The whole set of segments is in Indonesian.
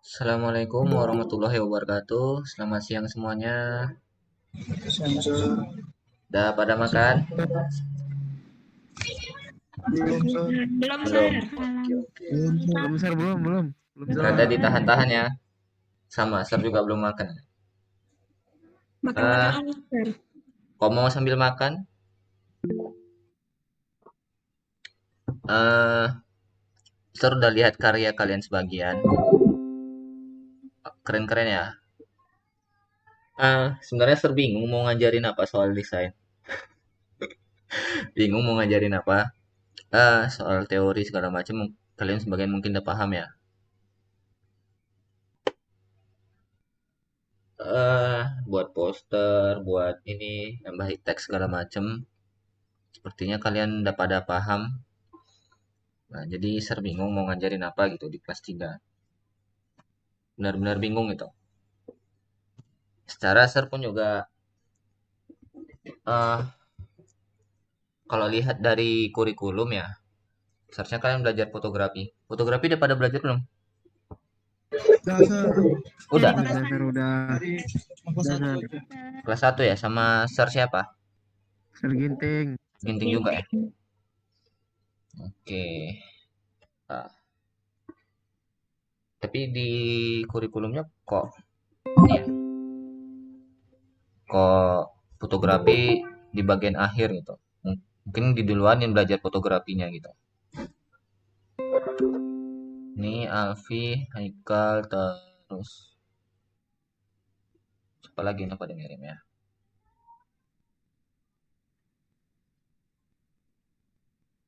Assalamualaikum warahmatullahi wabarakatuh. Selamat siang semuanya. Sensor Udah pada makan? belum sir, Belum, Belum. Sir. Oke, oke. belum sir. Belum, Sir, belum, Rada Sir. ditahan-tahan ya. Sama, Ser juga belum makan. Makan-makan Eh, apa, Sir? kok mau sambil makan? Eh, Ser udah lihat karya kalian sebagian. Keren-keren ya. Sebenarnya Ser bingung mau ngajarin apa soal desain. Bingung mau ngajarin apa? Soal teori segala macam. Kalian sebagian mungkin udah paham ya. Buat poster, buat ini, nambahin teks segala macem. Sepertinya kalian udah pada paham. Nah, jadi Ser bingung mau ngajarin apa gitu di kelas 3. Benar-benar bingung gitu. Secara Ser pun juga eh kalau lihat dari kurikulum ya, seharusnya kalian belajar fotografi. Fotografi udah pada belajar belum? Udah sir, Udah. Dari kelas Udah, Sir, udah. dari kelas Udah, satu Sir. aja. Kelas 1 ya sama Ser siapa? Sir Ginting. Ginting juga ya? Ginting. Oke. Nah, tapi di kurikulumnya kok ini ya, kok fotografi di bagian akhir gitu. Mungkin di duluan yang belajar fotografinya gitu. Ini Alfi, Haikal, terus siapa lagi yang pada ngirim ya?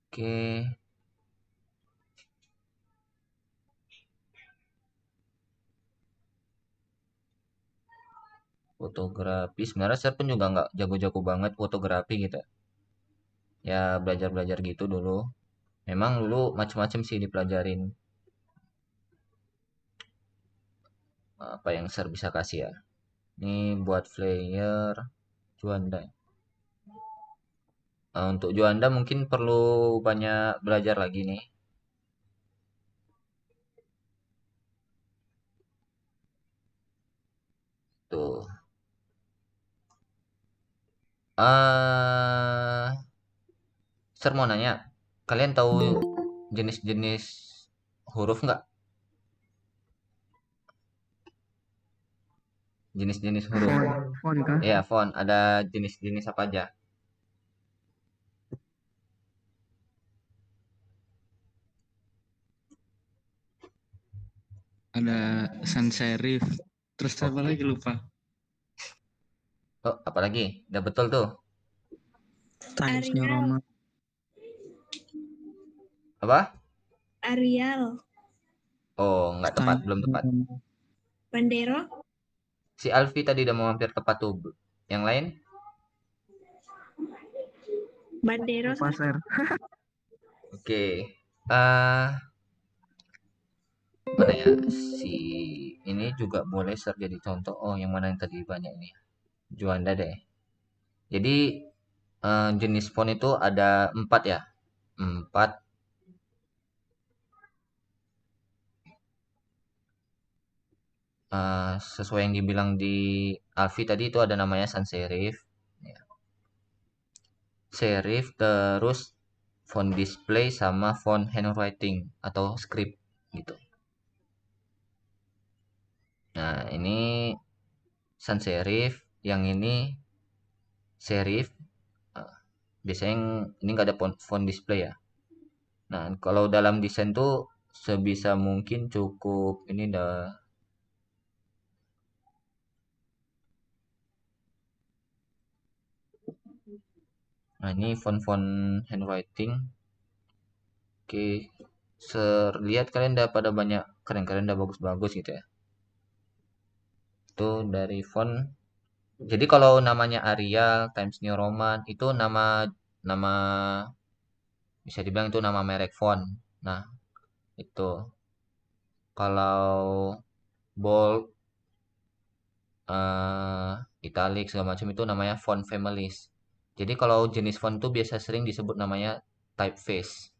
Oke, fotografi. Sebenarnya saya pun juga nggak jago-jago banget fotografi gitu. Ya belajar-belajar gitu dulu. Memang dulu macam-macam sih dipelajarin. Apa yang saya bisa kasih ya? Ini buat flyer, Juanda. Untuk Juanda mungkin perlu banyak belajar lagi nih. Tuh. eh Saya mau nanya, kalian tahu jenis-jenis huruf nggak? Jenis-jenis huruf. Font kah? Ya, font. Ada jenis-jenis apa aja? Ada sans serif. Terus apa Oke. lagi lupa? Oh, apalagi? Udah betul tuh. Times New Arial. Roman. Apa? Arial. Oh, nggak tepat, Times belum New tepat. Roman. Bandero. Si Alfi tadi udah mau hampir tepat tuh. Yang lain? Bandero, Lupa, Sir. Sir. Oke. eh Mana ya? Si ini juga boleh ser jadi contoh. Oh, yang mana yang tadi banyak ini? Juanda deh. Jadi jenis font itu ada 4 ya. 4. Sesuai yang dibilang di Alfi tadi itu ada namanya sans serif. Ya. Serif terus font display sama font handwriting atau script gitu. Nah, ini sans serif, yang ini serif. Eh, Biasanya yang ini nggak ada font display ya. Nah, kalau dalam desain tuh sebisa mungkin cukup ini dah. Nah, ini font-font handwriting. Oke, lihat kalian udah pada banyak keren-keren, udah bagus-bagus gitu ya. Itu dari font. Jadi kalau namanya Arial, Times New Roman itu nama nama bisa dibilang itu nama merek font. Nah, itu kalau bold, eh italic segala macam itu namanya font families. Jadi kalau jenis font itu biasa sering disebut namanya typeface.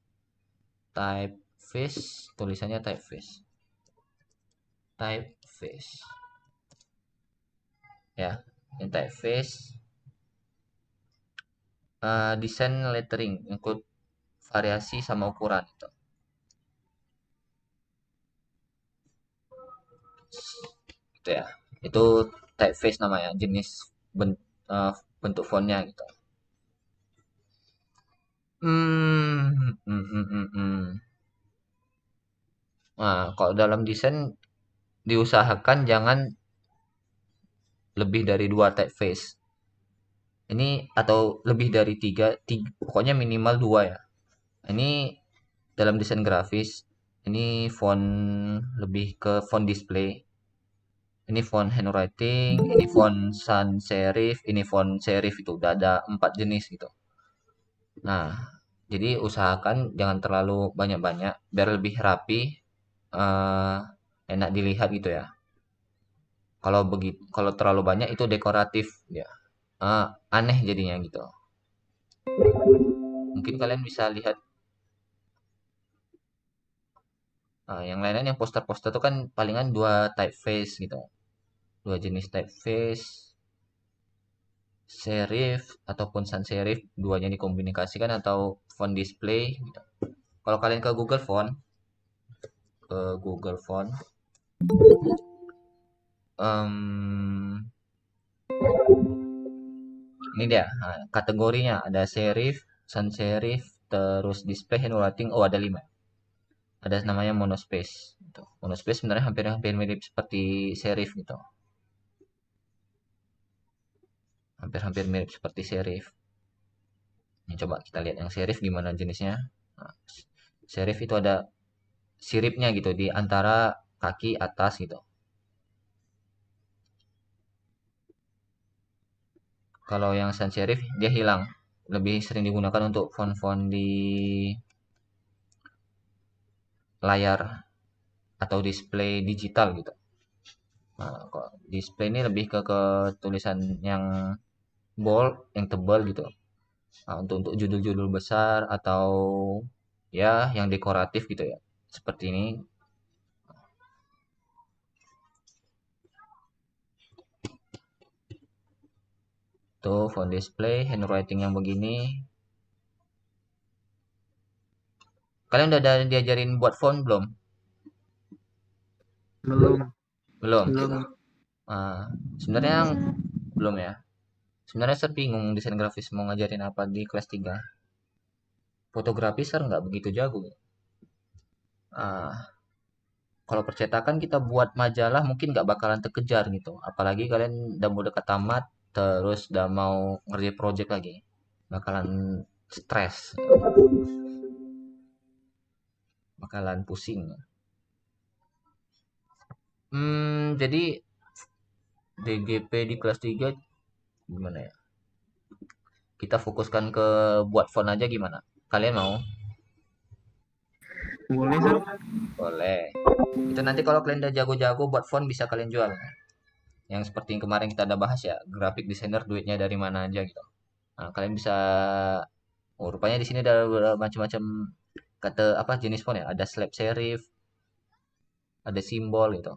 Typeface, tulisannya typeface. typeface. Ya, ini typeface. Desain lettering, include variasi sama ukuran itu. Gitu ya. Itu typeface namanya, jenis bentuk fontnya gitu. Nah, kalau dalam desain diusahakan jangan lebih dari 2 typeface. Ini atau lebih dari 3, pokoknya minimal 2 ya. Ini dalam desain grafis, ini font lebih ke font display. Ini font handwriting, ini font sans serif, ini font serif itu udah ada 4 jenis gitu. Nah, jadi usahakan jangan terlalu banyak-banyak biar lebih rapi, eh, enak dilihat gitu ya. Kalau terlalu banyak itu dekoratif ya. Aneh jadinya gitu. Mungkin kalian bisa lihat yang lain-lain yang poster-poster itu kan palingan 2 typeface gitu. 2 jenis typeface, serif ataupun sans serif, duanya dikomunikasikan atau font display gitu. Kalau kalian ke Google Font, ini dia. Nah, kategorinya ada serif, sans serif, terus display handwriting. Oh, ada 5. Ada namanya monospace. Gitu. Monospace sebenarnya hampir mirip seperti serif gitu. Hampir mirip seperti serif. Ini coba kita lihat yang serif gimana jenisnya. Nah, serif itu ada siripnya gitu di antara kaki atas gitu. Kalau yang sans serif dia hilang. Lebih sering digunakan untuk font-font di layar atau display digital gitu. Nah, kok display ini lebih ke tulisan yang bold, yang tebal gitu. Nah, untuk judul-judul besar atau ya yang dekoratif gitu ya. Seperti ini. Tuh font display, handwriting yang begini. Kalian udah ada diajarin buat font belum? Belum. Belum. Belum. Sebenarnya belum ya. Sebenarnya saya bingung desain grafis mau ngajarin apa di kelas 3. Fotografi saya nggak begitu jago. Kalau percetakan kita buat majalah mungkin nggak bakalan terkejar gitu. Apalagi kalian udah mau dekat tamat, terus udah mau ngerjain project lagi. Bakalan stres, bakalan pusing. Jadi DGP di kelas 3 gimana ya? Kita fokuskan ke buat font aja gimana? Kalian mau? Boleh, Sir? Boleh. Itu nanti kalau kalian udah jago-jago buat font bisa kalian jual. Yang seperti yang kemarin kita ada bahas ya, graphic designer duitnya dari mana aja gitu. Nah, kalian bisa rupanya di sini ada macam-macam kata apa jenis font ya? Ada slab serif, ada simbol gitu.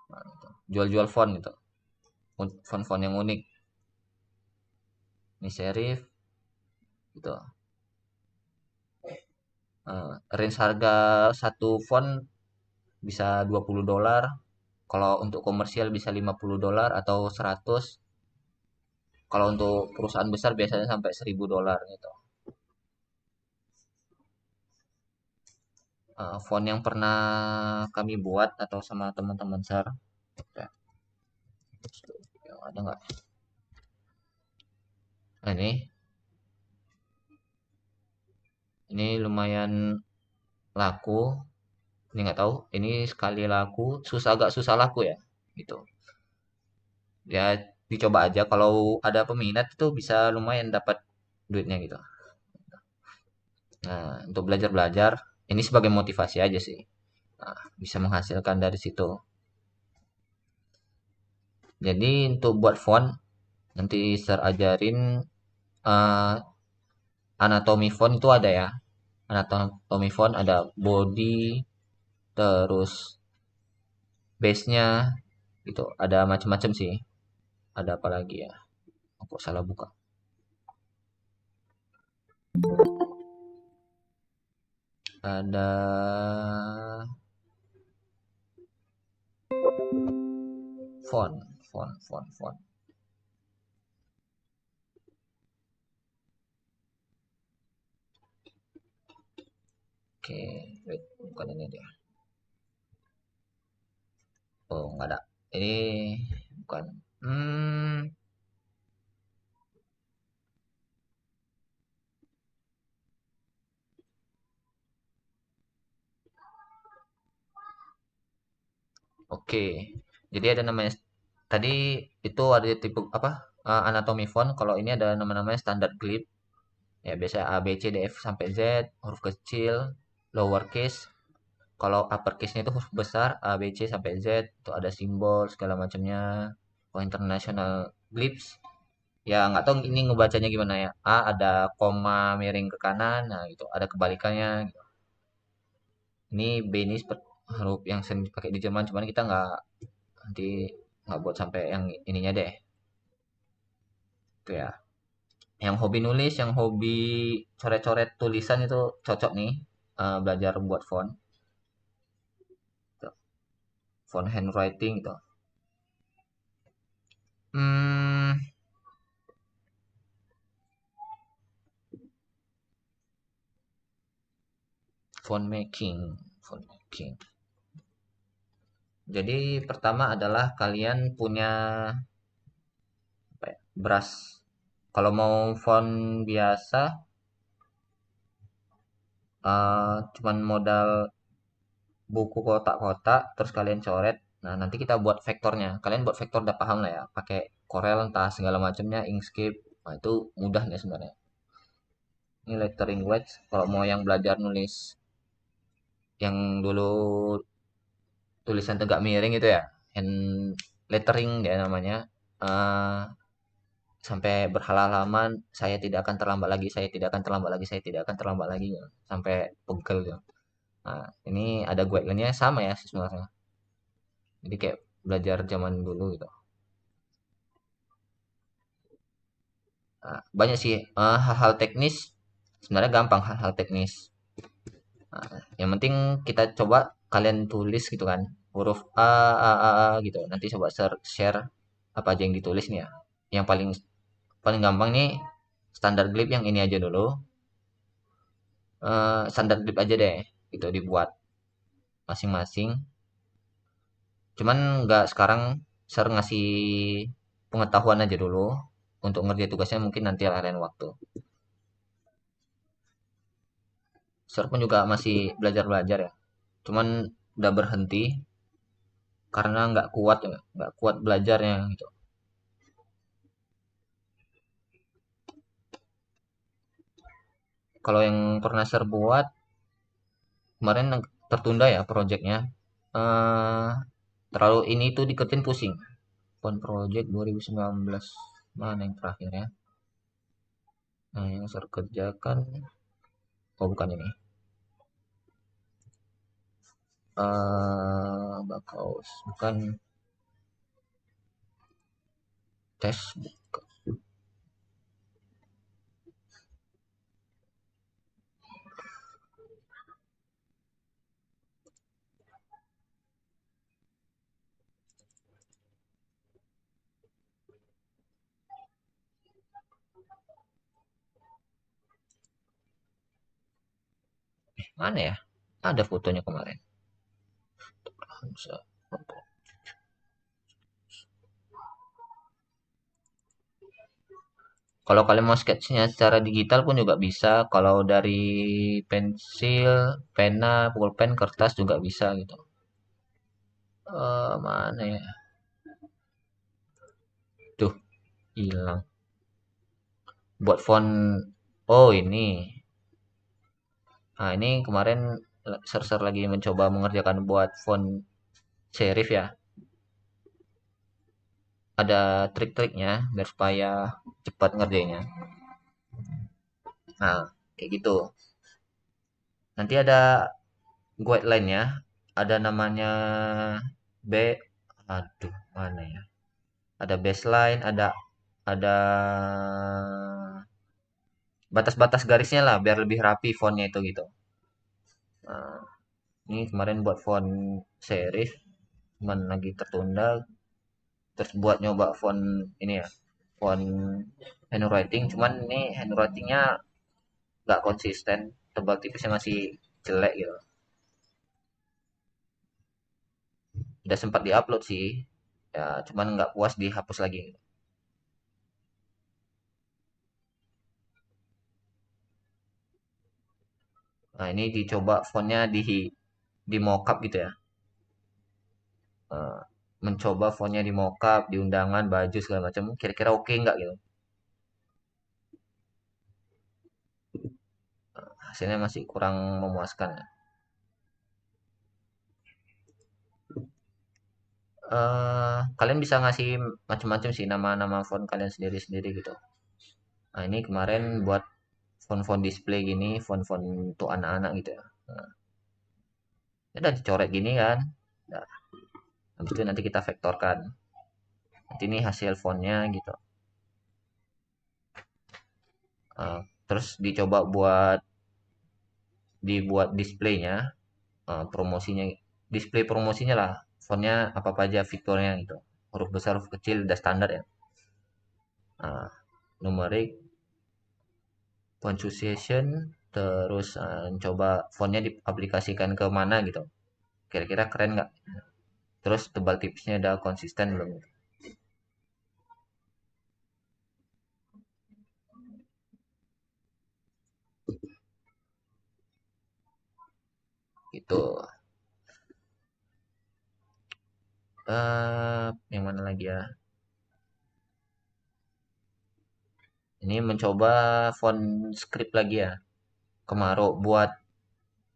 Nah, gitu. Jual-jual font gitu. Font-font yang unik. Ini serif gitu. Range harga satu font bisa $20. Kalau untuk komersial bisa $50 atau 100. Kalau untuk perusahaan besar biasanya sampai $1000 gitu. Font yang pernah kami buat atau sama teman-teman SAR. Ya, ada nggak? Nah, ini lumayan laku. Ini nggak tahu. Ini sekali laku, agak susah laku ya, gitu. Ya dicoba aja. Kalau ada peminat itu bisa lumayan dapat duitnya gitu. Nah, untuk belajar-belajar, ini sebagai motivasi aja sih. Nah, bisa menghasilkan dari situ. Jadi untuk buat font, nanti Sir ajarin eh, anatomi font itu ada ya. Anatomi font ada body, terus base-nya gitu. Ada macam-macam sih. Ada apa lagi ya? Kok salah buka? Ada font. Oke, wait, bukan ini dia. Oh, nggak ada. Ini bukan. Oke. Jadi ada namanya tadi itu ada tipe apa? Anatomy font. Kalau ini ada nama-namanya standard glyph. Ya, biasa A, B, C, D, F sampai Z, huruf kecil, lowercase. Kalau uppercase-nya itu huruf besar, A, B, C sampai Z, itu ada simbol segala macamnya. Oh, international glyphs. Ya, nggak tahu ini ngebacanya gimana ya. A ada koma miring ke kanan, nah gitu. Ada kebalikannya. Gitu. Ini B ini seperti huruf yang sering dipakai di Jerman, cuman kita nanti nggak buat sampai yang ininya deh. Itu ya. Yang hobi nulis, yang hobi coret-coret tulisan itu cocok nih belajar buat font. Gitu. Font handwriting gitu. Hmm, font making. Jadi pertama adalah kalian punya apa ya, brush. Kalau mau font biasa, cuman modal buku kotak-kotak, terus kalian coret. Nah, nanti kita buat vektornya. Kalian buat vektor udah paham lah ya. Pakai Corel entah segala macamnya, Inkscape. Nah, itu mudah nih sebenarnya. Ini lettering wedge. Kalau mau yang belajar nulis yang dulu tulisan tegak miring itu ya, hand lettering dia namanya. Eh, sampai berhalaman saya tidak akan terlambat lagi, saya tidak akan terlambat lagi, saya tidak akan terlambat lagi, sampai pegel gitu. Nah, ini ada guideline-nya sama ya sebenarnya. Jadi kayak belajar zaman dulu gitu. Nah, banyak sih hal-hal teknis. Sebenarnya gampang hal-hal teknis. Nah, yang penting kita coba kalian tulis gitu kan. Huruf A gitu. Nanti coba share apa aja yang ditulis nih ya. Yang paling paling gampang nih standar glyph yang ini aja dulu. Standar glyph aja deh. Itu dibuat masing-masing. Cuman nggak sekarang ngasih pengetahuan aja dulu. Untuk ngerjain tugasnya mungkin nanti lain waktu. Ser pun juga masih belajar-belajar ya. Cuman udah berhenti karena nggak kuat belajarnya gitu. Kalau yang pernah Ser buat kemarin tertunda ya proyeknya. eh Terlalu ini tuh dikerjain pusing. Pon project 2019 mana yang terakhir ya? Nah, yang Ser kerjakan, oh bukan ini. Bakaus bukan tes. Mana ya? Ada fotonya kemarin. Kalau kalian mau sketsnya secara digital pun juga bisa. Kalau dari pensil, pena, pulpen, kertas juga bisa gitu. Mana ya? Tuh, hilang. Buat font. Oh, ini. Nah, ini kemarin ser lagi mencoba mengerjakan buat font serif ya. Ada trik-triknya biar supaya cepat ngerjainnya. Nah, kayak gitu. Nanti ada guideline-nya. ada namanya B, aduh mana ya? Ada baseline, ada batas-batas garisnya lah biar lebih rapi fontnya itu gitu. Nah, ini kemarin buat font serif, cuman lagi tertunda. Terus buat nyoba font ini ya, font handwriting, cuman ini handwritingnya nggak konsisten, tebal tipisnya masih jelek gitu. Udah sempat diupload sih, ya cuman nggak puas dihapus lagi. Nah ini dicoba fontnya di mockup gitu ya. Eh, mencoba fontnya di mockup, di undangan, baju segala macam, kira-kira oke nggak gitu. Hasilnya masih kurang memuaskan ya. Kalian bisa ngasih macam-macam sih nama-nama font kalian sendiri-sendiri gitu. Nah ini kemarin buat font-font display gini, font-font untuk anak-anak gitu ya. Nah, ya udah dicoret gini kan. Nah, habis itu nanti kita vektorkan. Nanti ini hasil fontnya gitu. Uh, terus dicoba dibuat displaynya, promosinya, display promosinya lah. Fontnya apa aja fiturnya gitu. Huruf besar, huruf kecil, udah standar ya. Nah, numerik, punctuation, terus coba fontnya diaplikasikan ke mana gitu. Kira-kira keren nggak? Terus tebal tipisnya udah konsisten belum? Itu yang mana lagi ya? Ini mencoba font script lagi ya. Kemaru buat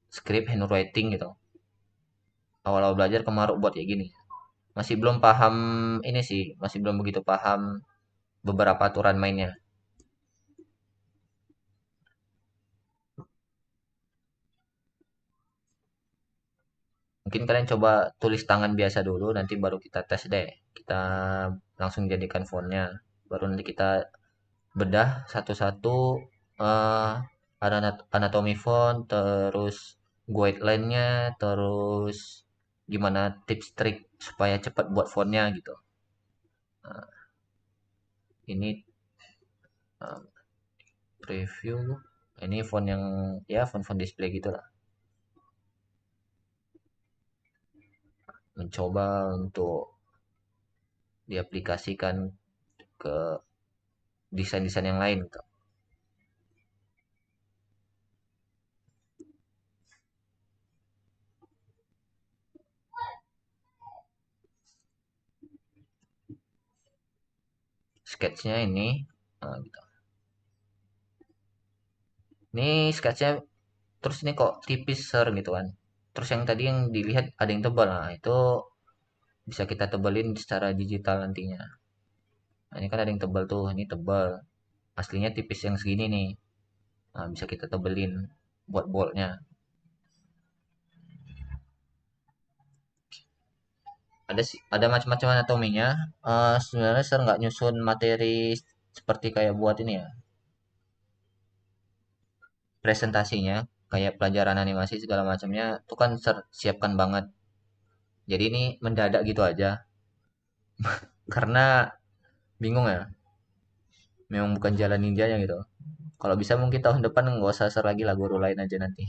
script handwriting gitu. Awal-awal belajar Kemaru buat kayak gini. Masih belum paham ini sih, masih belum begitu paham beberapa aturan mainnya. Mungkin kalian coba tulis tangan biasa dulu, nanti baru kita tes deh. Kita langsung jadikan fontnya. Baru nanti kita bedah satu-satu eh anatomi font, terus guideline-nya, terus gimana tips trik supaya cepat buat fontnya gitu. Nah, ini eh, preview. Ini font yang ya font-font display gitu lah. Mencoba untuk diaplikasikan ke desain-desain yang lain gitu. Sketchnya ini gitu. Ini sketchnya terus ini kok tipis ser gitu kan. Terus yang tadi yang dilihat ada yang tebal, nah itu bisa kita tebelin secara digital nantinya. Nah, ini kan ada yang tebal tuh, ini tebal. Aslinya tipis yang segini nih. Nah, bisa kita tebelin buat boldnya. Ada macam-macam anatominya. Sebenarnya saya nggak nyusun materi seperti kayak buat ini ya, presentasinya, kayak pelajaran animasi segala macamnya, itu kan siapkan banget. Jadi ini mendadak gitu aja, karena bingung ya. Memang bukan jalan ninjanya gitu. Kalau bisa mungkin tahun depan nggak usah share lagi lah, guru lain aja nanti.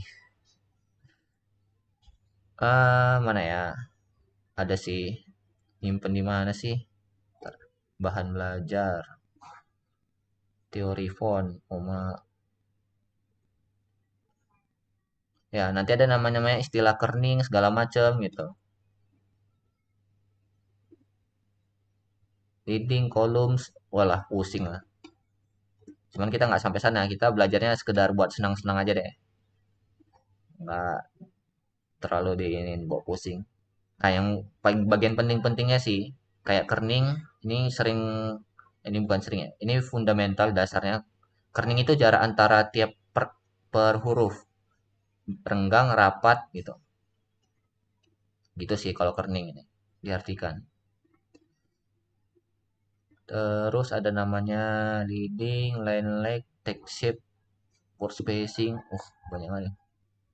Mana ya? Ada sih. Nyimpen di mana sih? Bentar. Bahan belajar, teori font, ya nanti ada namanya istilah kerning segala macam gitu. Leading columns, walah pusing lah. Cuman kita nggak sampai sana, kita belajarnya sekedar buat senang-senang aja deh. Nggak terlalu diinin bawa pusing. Nah, yang paling bagian penting-pentingnya sih, kayak kerning, ini bukan sering ya, ini fundamental dasarnya. Kerning itu jarak antara tiap per huruf, renggang, rapat gitu. Gitu sih kalau kerning ini diartikan. Terus ada namanya leading, line leg, take shape, pore spacing. Banyak banget.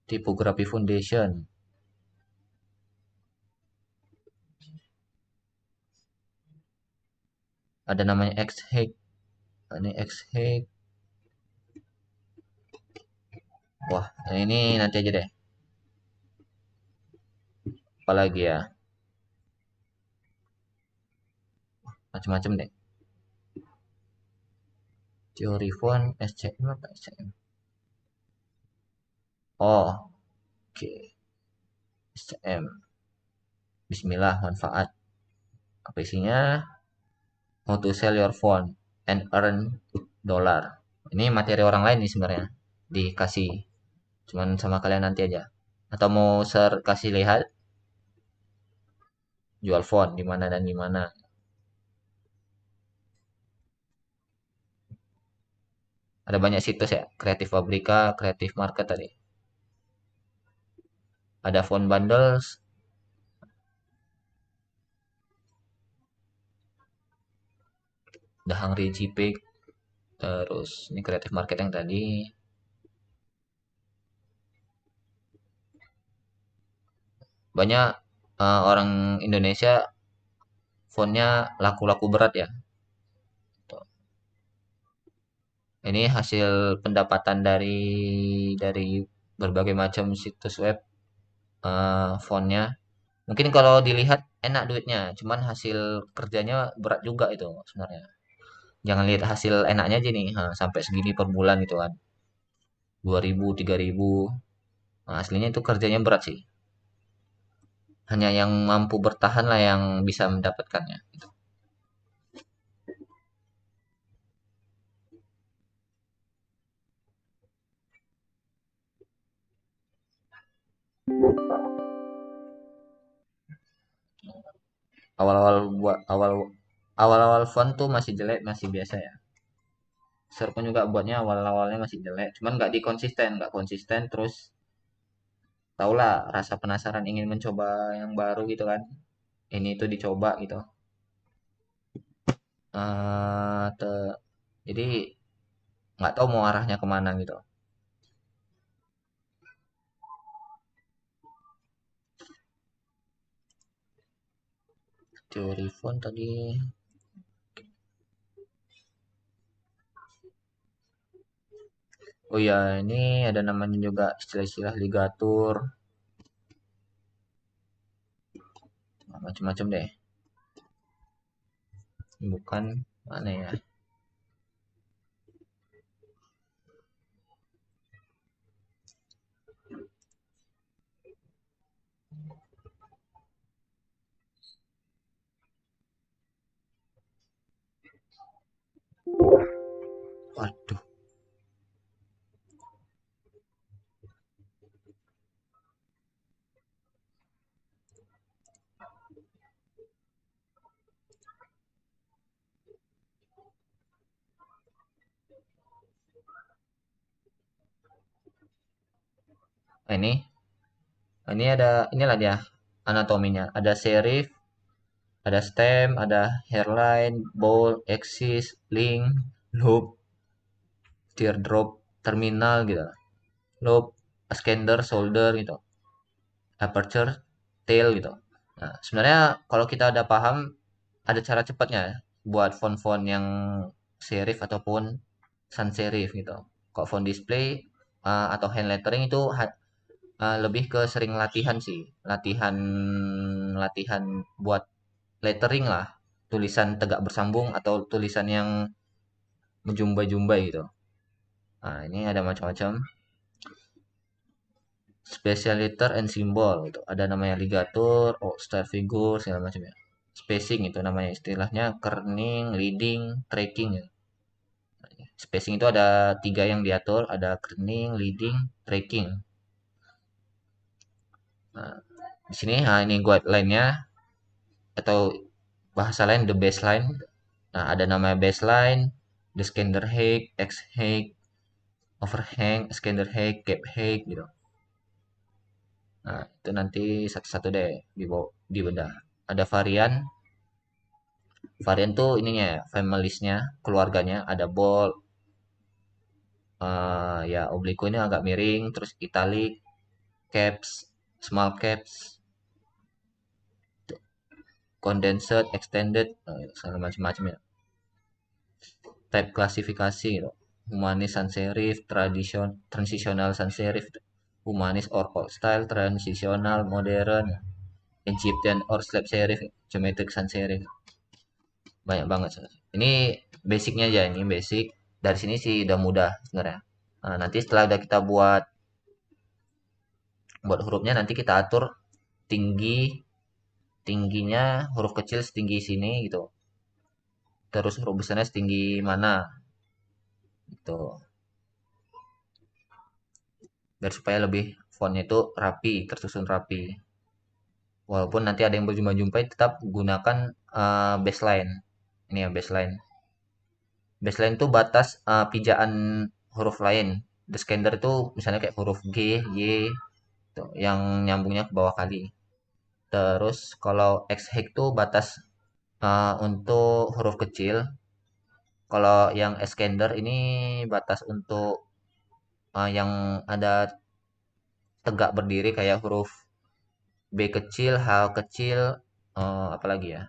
Typography foundation. Ada namanya X-Hack. Ini X-Hack. Wah, ini nanti aja deh. Apalagi ya, macam-macam deh. Teori font, SCM apa SCM? Oh, oke. SCM. Bismillah, manfaat. Apa isinya? How to sell your phone and earn dollar. Ini materi orang lain nih sebenarnya. Dikasih. Cuman sama kalian nanti aja. Atau mau kasih lihat jual phone di mana dan di mana. Ada banyak situs ya. Creative Fabrica, Creative Market tadi. Ada phone bundles. Ada Hungry JPEG. Terus ini Creative Market yang tadi. Banyak orang Indonesia fontnya laku-laku berat ya. Ini hasil pendapatan dari berbagai macam situs web fontnya. Mungkin kalau dilihat enak duitnya, cuman hasil kerjanya berat juga itu sebenarnya. Jangan lihat hasil enaknya aja nih, sampai segini per bulan gitu kan. 2.000, 3.000. Nah, aslinya itu kerjanya berat sih. Hanya yang mampu bertahan lah yang bisa mendapatkannya. Gitu. Awal-awal buat awal-awal font tuh masih jelek, masih biasa ya. Ser pun juga buatnya awal-awalnya masih jelek, cuman nggak konsisten terus tahulah rasa penasaran ingin mencoba yang baru gitu kan. Ini tuh dicoba gitu. eh jadi nggak tahu mau arahnya kemana gitu. Teori font tadi. Oh ya, ini ada namanya juga istilah-istilah ligatur, macam-macam deh. Bukan mana ya? Waduh, ini ada inilah dia anatominya. Ada serif, ada stem, ada hairline, bold, axis, link, loop, teardrop, terminal gitu. Loop, ascender, solder gitu. Aperture, tail gitu. Nah, sebenarnya kalau kita udah paham ada cara cepatnya buat font-font yang serif ataupun sans serif gitu. Kalau font display atau hand lettering itu lebih ke sering latihan sih, latihan latihan buat lettering lah, tulisan tegak bersambung atau tulisan yang menjumbai-jumbai gitu. Nah, ini ada macam-macam. Special letter and symbol gitu. Ada namanya ligatur, star figure segala macam ya. Spacing itu namanya istilahnya kerning, leading, tracking ya. Spacing itu ada tiga yang diatur, ada kerning, leading, tracking. Nah, di sini ini guideline-nya atau bahasa lain the baseline. Nah, ada namanya baseline, the scander height, x height, overhang, scander height, cap height gitu. Nah, itu nanti satu-satu deh dibedah. Ada varian. Varian tuh ininya ya, familiesnya, keluarganya. Ada bold, ya oblique ini agak miring, terus italic, caps, small caps, condensed, extended, segala macam-macam ya. Type klasifikasi gitu. Humanis sans serif, transitional sans serif, humanis or old style, transitional, modern, Egyptian or slab serif, geometric sans serif. Banyak banget. Ini basicnya aja, ini basic. Dari sini sih udah mudah sebenarnya. Nah, nanti setelah udah kita buat hurufnya, nanti kita atur tingginya huruf kecil setinggi sini gitu. Terus huruf besarnya setinggi mana gitu. Biar supaya lebih fontnya itu rapi, tersusun rapi. Walaupun nanti ada yang berjumpa-jumpa, tetap gunakan baseline. Ini ya baseline. Baseline itu batas pijaan huruf lain. The scander itu misalnya kayak huruf G, Y, tuh, yang nyambungnya ke bawah kali. Terus kalau X-Hack itu batas untuk huruf kecil. Kalau yang Extender ini batas untuk yang ada tegak berdiri kayak huruf B kecil, H kecil, apalagi ya,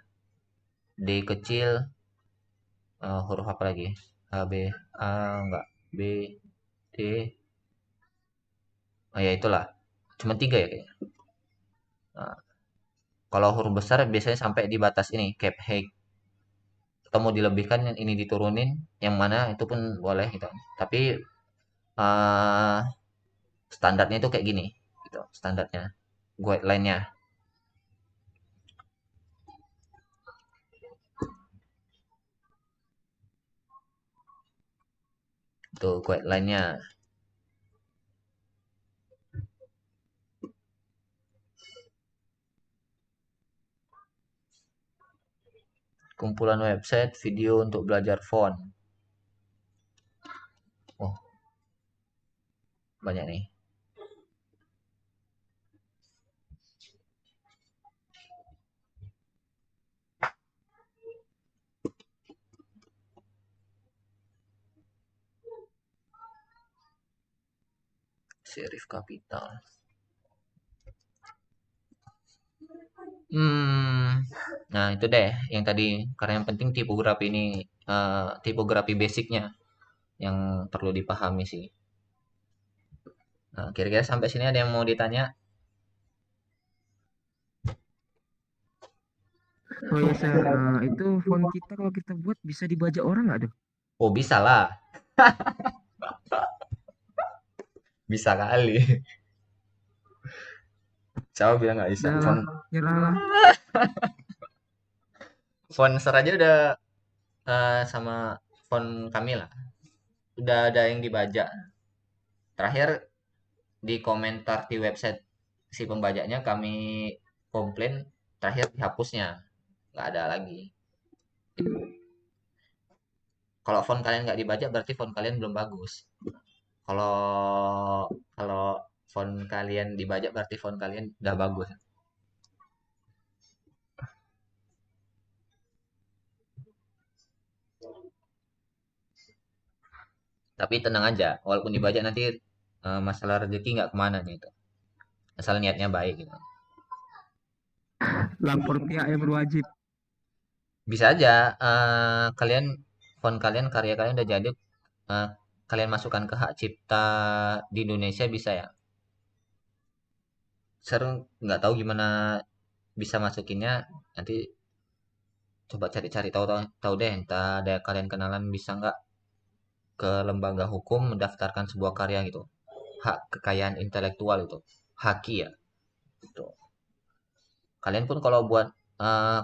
D kecil, huruf apa lagi? H, B, A, enggak, B, D, oh ya itulah. Cuma tiga ya kayaknya. Nah, kalau huruf besar biasanya sampai di batas ini, cap height. Atau mau dilebihkan yang ini diturunin, yang mana itu pun boleh gitu. Tapi uh, standarnya itu kayak gini, gitu. Standarnya, guideline-nya. Tuh guideline-nya. Kumpulan website video untuk belajar font. Oh, banyak nih. Serif kapital. Nah itu deh yang tadi. Karena yang penting tipografi ini, tipografi basicnya yang perlu dipahami sih. Nah, kira-kira sampai sini ada yang mau ditanya? Oh ya sir, itu font kita kalau kita buat bisa dibaca orang nggak tuh? Oh bisa lah, bisa kali. Siapa bilang nggak bisa? Udah lah, nyerah lah. Font ser aja udah sama font kami lah. Udah ada yang dibaca. Terakhir di komentar di website si pembajaknya kami komplain, terakhir dihapusnya, nggak ada lagi. Kalau font kalian nggak dibaca berarti font kalian belum bagus. Kalau kalau font kalian dibaca berarti font kalian udah bagus. Tapi tenang aja, walaupun dibaca nanti masalah rezeki nggak kemana nih itu. Asal niatnya baik gitu. Lapor pihak yang berwajib. Bisa aja kalian font kalian karya kalian udah jadi, eh, kalian masukkan ke hak cipta di Indonesia bisa ya. Seru nggak tahu gimana bisa masukinnya, nanti coba cari-cari tahu deh, entah ada kalian kenalan bisa nggak ke lembaga hukum mendaftarkan sebuah karya gitu, hak kekayaan intelektual itu, haki ya gitu. Kalian pun kalau buat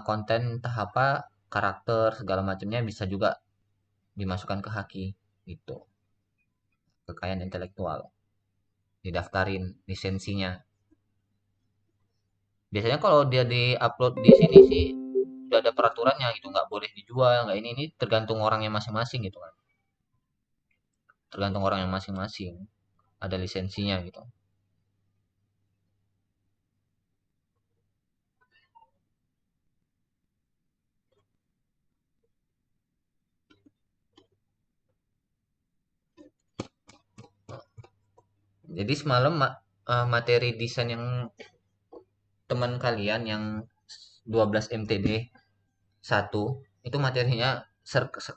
konten entah apa, karakter segala macamnya bisa juga dimasukkan ke haki gitu, kekayaan intelektual, didaftarin lisensinya. Biasanya kalau dia di-upload di sini sih udah ada peraturannya gitu, nggak boleh dijual, nggak ini tergantung orangnya masing-masing gitu kan. Tergantung orang yang masing-masing. Ada lisensinya gitu. Jadi semalam materi desain yang teman kalian yang 12 MTD satu itu materinya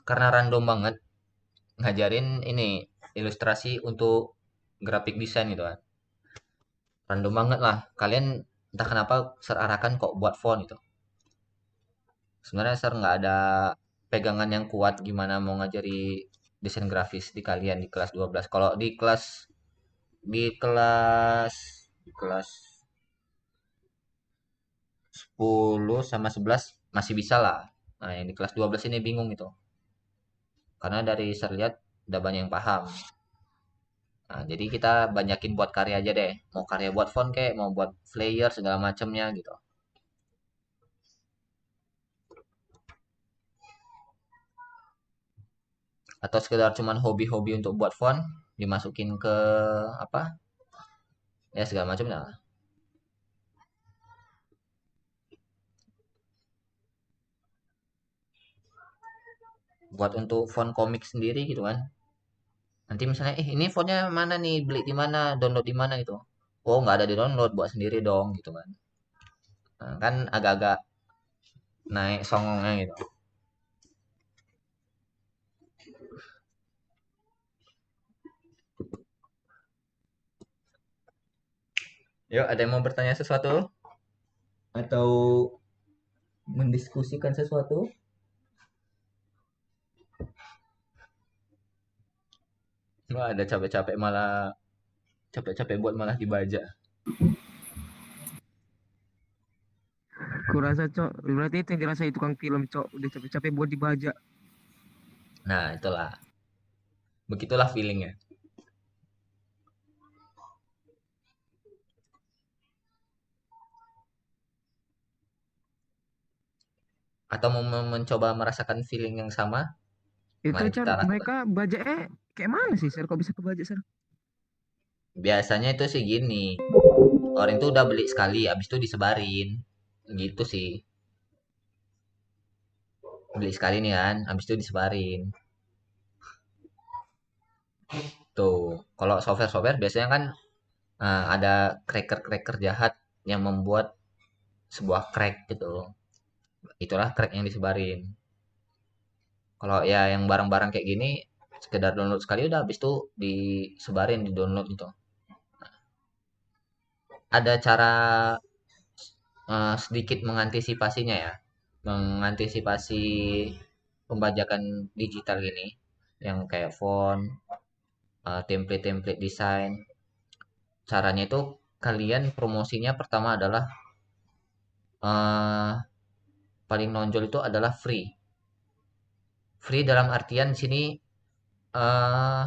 karena random banget ngajarin ini ilustrasi untuk grafik desain gitu kan. Random banget lah. Kalian entah kenapa serarahkan kok buat font itu. Sebenarnya Sir nggak ada pegangan yang kuat gimana mau ngajari desain grafis di kalian di kelas 12. Kalau di kelas 10 sama 11 masih bisa lah. Nah, yang di kelas 12 ini bingung itu. Karena dari saya lihat udah banyak yang paham. Nah, jadi kita banyakin buat karya aja deh. Mau karya buat font kayak, mau buat flyer segala macamnya gitu. Atau sekedar cuman hobi-hobi untuk buat font dimasukin ke apa? Ya segala macamnya lah. Buat untuk font komik sendiri gitu kan. Nanti misalnya, ini fontnya mana nih? Beli di mana? Download di mana gitu. Oh, nggak ada di download, buat sendiri dong gitu kan. Nah, kan agak-agak naik songongnya gitu. Yuk, ada yang mau bertanya sesuatu? Atau mendiskusikan sesuatu? Wah, ada capek-capek buat malah dibaca. Kurasa cok, berarti itu yang dirasai tukang film cok, udah capek-capek buat dibajak. Nah, itulah. Begitulah feelingnya. Atau mau mencoba merasakan feeling yang sama? Itu Mari cara kita lakukan. mereka bajaknya kayak mana sih, Sir? Kok bisa kebajak, Sir? Biasanya itu sih gini. Orang itu udah beli sekali, habis itu disebarin. Gitu sih. Beli sekali nih kan, habis itu disebarin. Tuh, kalau software-software biasanya kan ada cracker-cracker jahat yang membuat sebuah crack gitu. Itulah crack yang disebarin. Kalau ya yang barang-barang kayak gini, sekedar download sekali udah habis itu disebarin di download gitu. Ada cara sedikit mengantisipasinya ya, mengantisipasi pembajakan digital ini, yang kayak font, template-template desain. Caranya itu kalian promosinya pertama adalah eh, paling nonjol itu adalah free. Free dalam artian di sini eh,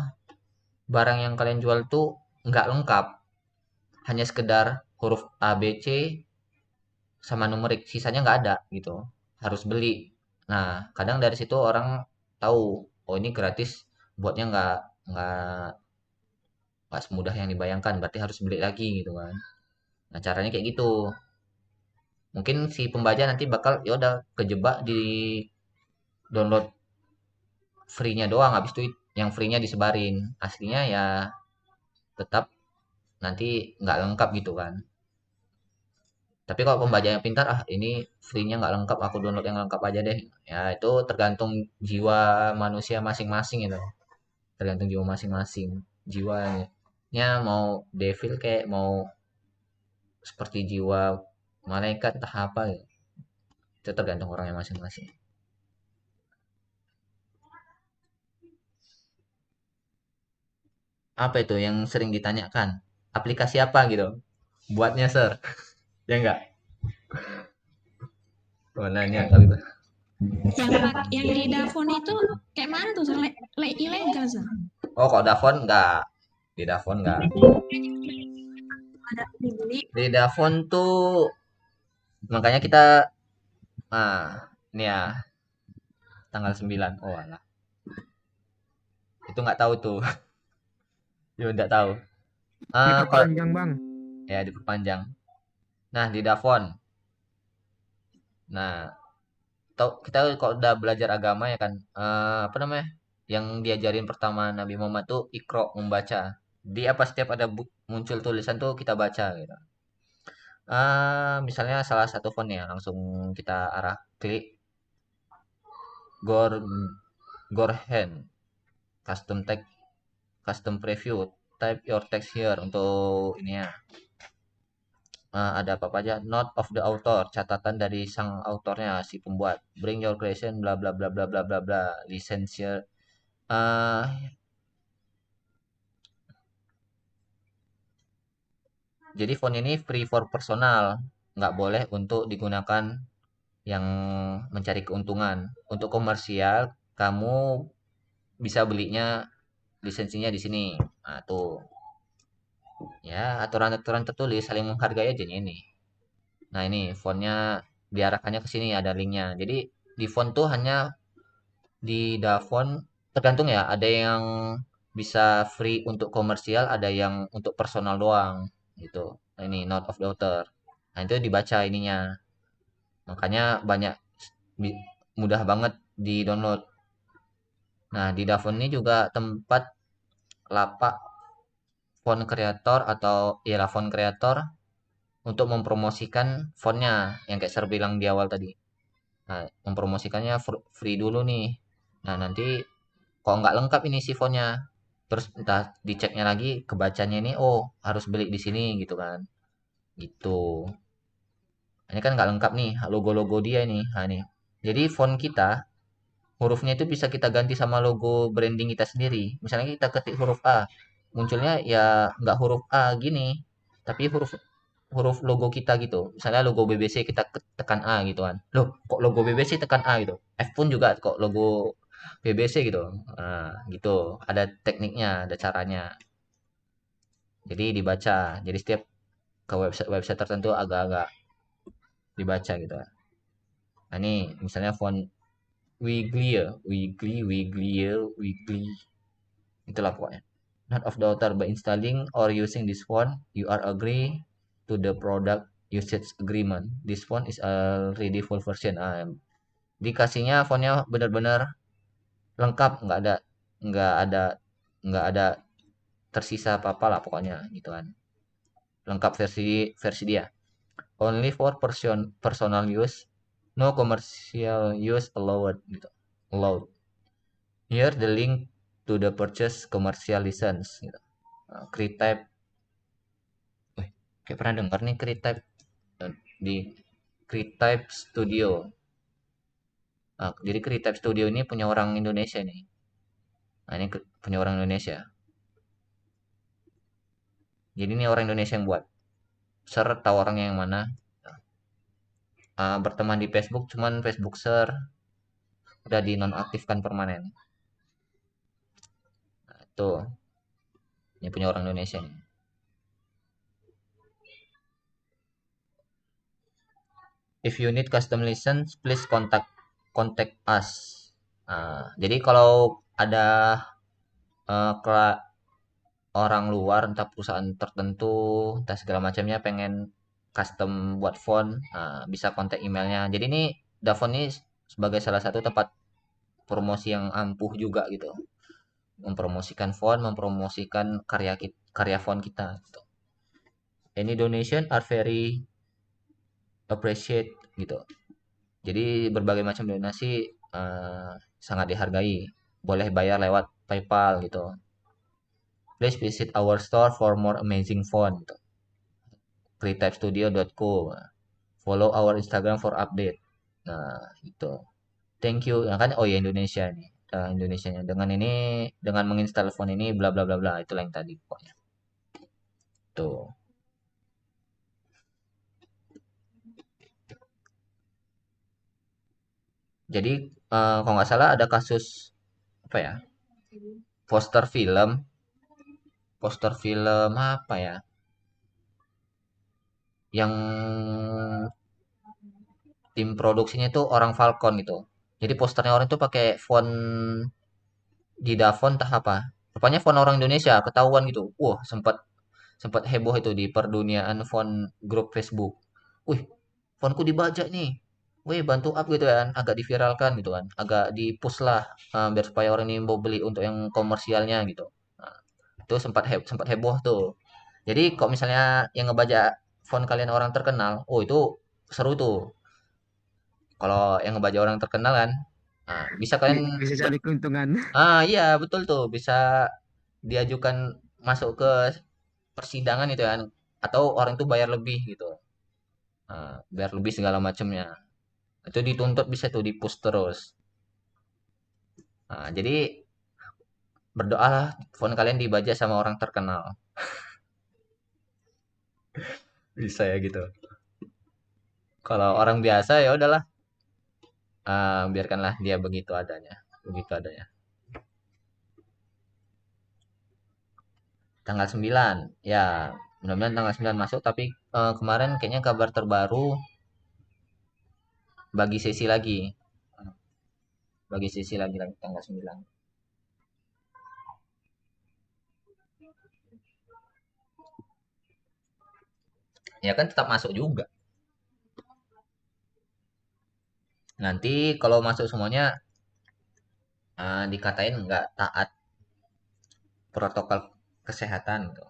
barang yang kalian jual tuh nggak lengkap, hanya sekedar huruf A, B, C sama numerik, sisanya nggak ada gitu. Harus beli. Nah, kadang dari situ orang tahu, oh ini gratis, buatnya nggak nggak semudah yang dibayangkan, berarti harus beli lagi gitu kan. Nah, caranya kayak gitu. Mungkin si pembaca nanti bakal ya udah kejebak di download free-nya doang, habis itu yang free-nya disebarin. Aslinya ya tetap nanti nggak lengkap gitu kan. Tapi kalau pembaca yang pintar, ini free-nya nggak lengkap, aku download yang lengkap aja deh. Ya itu tergantung jiwa manusia masing-masing itu. Tergantung jiwa masing-masing. Jiwanya mau devil kayak mau seperti jiwa malaikat entah apa gitu. Itu tergantung orangnya masing-masing. Apa itu yang sering ditanyakan? Aplikasi apa gitu? Buatnya, Sir. Ya enggak? Oh, nanya kali itu. Yang di Davon itu kayak mana tuh? Ilegal, Sir? Oh, kok Davon enggak? Di Davon enggak. Ada dibeli. Di Davon tuh makanya kita ini ya tanggal 9. Oh, alah. Itu nggak tahu tuh. Ya enggak tahu. Kalau Diperpanjang, Bang. ya diperpanjang. Nah, di Davon. Nah, kita kalau udah belajar agama ya kan, apa namanya? Yang diajarin pertama Nabi Muhammad tuh Iqra, membaca. Di apa setiap ada muncul tulisan tuh kita baca gitu. Misalnya salah satu font ya, langsung kita arah klik Gor Gorhand custom text custom preview, type your text here untuk ini ya. Ada apa aja, note of the author, catatan dari sang autornya, si pembuat, bring your creation, bla bla bla bla bla bla bla, license here. Eh, jadi font ini free for personal, nggak boleh untuk digunakan yang mencari keuntungan. Untuk komersial, kamu bisa belinya lisensinya di sini. Nah, tuh. Ya, aturan-aturan tertulis saling menghargai aja ini. Nah, ini fontnya diarahkannya ke sini ada linknya. Jadi di font tuh hanya di Davon tergantung ya, ada yang bisa free untuk komersial, ada yang untuk personal doang gitu. Nah, ini note of the author. Nah, itu dibaca ininya. Makanya banyak mudah banget di download. Nah, di Davon ini juga tempat lapak font kreator atau ya font kreator untuk mempromosikan fontnya yang kayak saya bilang di awal tadi. Nah, mempromosikannya free dulu nih. Nah, nanti kok nggak lengkap ini si fontnya, terus entah diceknya lagi kebacanya ini, oh harus beli di sini gitu kan. Gitu. Ini kan nggak lengkap nih logo-logo dia ini. Nah, ini. Jadi font kita hurufnya itu bisa kita ganti sama logo branding kita sendiri. Misalnya kita ketik huruf A, munculnya ya nggak huruf A gini, tapi huruf huruf logo kita gitu. Misalnya logo BBC kita tekan A gitu kan. Loh, kok logo BBC tekan A gitu? F pun juga kok logo BBC gitu. Nah, gitu. Ada tekniknya, ada caranya. Jadi dibaca. Jadi setiap ke website tertentu agak-agak dibaca gitu. Nah, ini misalnya font Weebly ya, Weebly. Itulah pokoknya. Not of the author by installing or using this font, you are agree to the product usage agreement. This font is already full version. Dikasihnya fontnya benar-benar lengkap, nggak ada nggak ada tersisa apa-apa lah pokoknya gitu kan. Lengkap versi versi dia. Only for personal use, no commercial use allowed gitu. Allowed. Here the link to the purchase commercial license gitu. Create type. Kayak pernah dengar nih Create type di Create type Studio. Jadi Create type Studio ini punya orang Indonesia nih. Nah, ini punya orang Indonesia. Jadi ini orang Indonesia yang buat. Ser tahu orangnya yang mana. Berteman di Facebook, cuman Facebook Ser udah dinonaktifkan permanen. Nah, itu ini punya orang Indonesia nih. If you need custom license, please contact us. Jadi kalau ada orang luar, entah perusahaan tertentu, entah segala macamnya pengen custom buat font, bisa kontak emailnya. Jadi ini Davon ini sebagai salah satu tempat promosi yang ampuh juga gitu. Mempromosikan font, mempromosikan karya font kita gitu. Any donation are very appreciate gitu. Jadi berbagai macam donasi sangat dihargai. Boleh bayar lewat PayPal gitu. Please visit our store for more amazing font gitu. freetypestudio.co. Follow our Instagram for update. Nah, itu. Thank you. Nah, kan oh ya Indonesia nih. Indonesianya dengan ini dengan menginstal font ini bla bla bla bla itulah yang tadi pokoknya. Tuh. Jadi kalau nggak salah ada kasus apa ya? Poster film apa ya? Yang tim produksinya itu orang Falcon gitu. Jadi posternya orang itu pakai font di Davon entah apa. Rupanya font orang Indonesia ketahuan gitu. Wah, sempat sempat heboh itu di perduniaan font grup Facebook. Wih, fontku dibajak nih. Wih, bantu up gitu kan, agak diviralkan gitu kan, agak di-push lah biar supaya orang ini mau beli untuk yang komersialnya gitu. Nah, Itu sempat heboh tuh. Jadi kalau misalnya yang ngebajak phone kalian orang terkenal, oh itu seru tuh. Kalau yang ngebajak orang terkenal kan, nah, bisa kalian Bisa cari keuntungan. iya betul tuh, bisa diajukan masuk ke persidangan itu kan, atau orang itu bayar lebih gitu. Nah, bayar lebih segala macamnya. Itu dituntut bisa tuh di-push terus. Nah, jadi berdoalah phone kalian dibajak sama orang terkenal. Bisa ya gitu. Kalau orang biasa ya udahlah, biarkanlah dia begitu adanya. Begitu adanya. Tanggal 9. Ya, mudah-mudahan tanggal 9 masuk tapi kemarin kayaknya kabar terbaru bagi sesi lagi. Bagi sesi lagi tanggal 9. Ya kan tetap masuk juga. Nanti kalau masuk semuanya dikatain nggak taat protokol kesehatan gitu.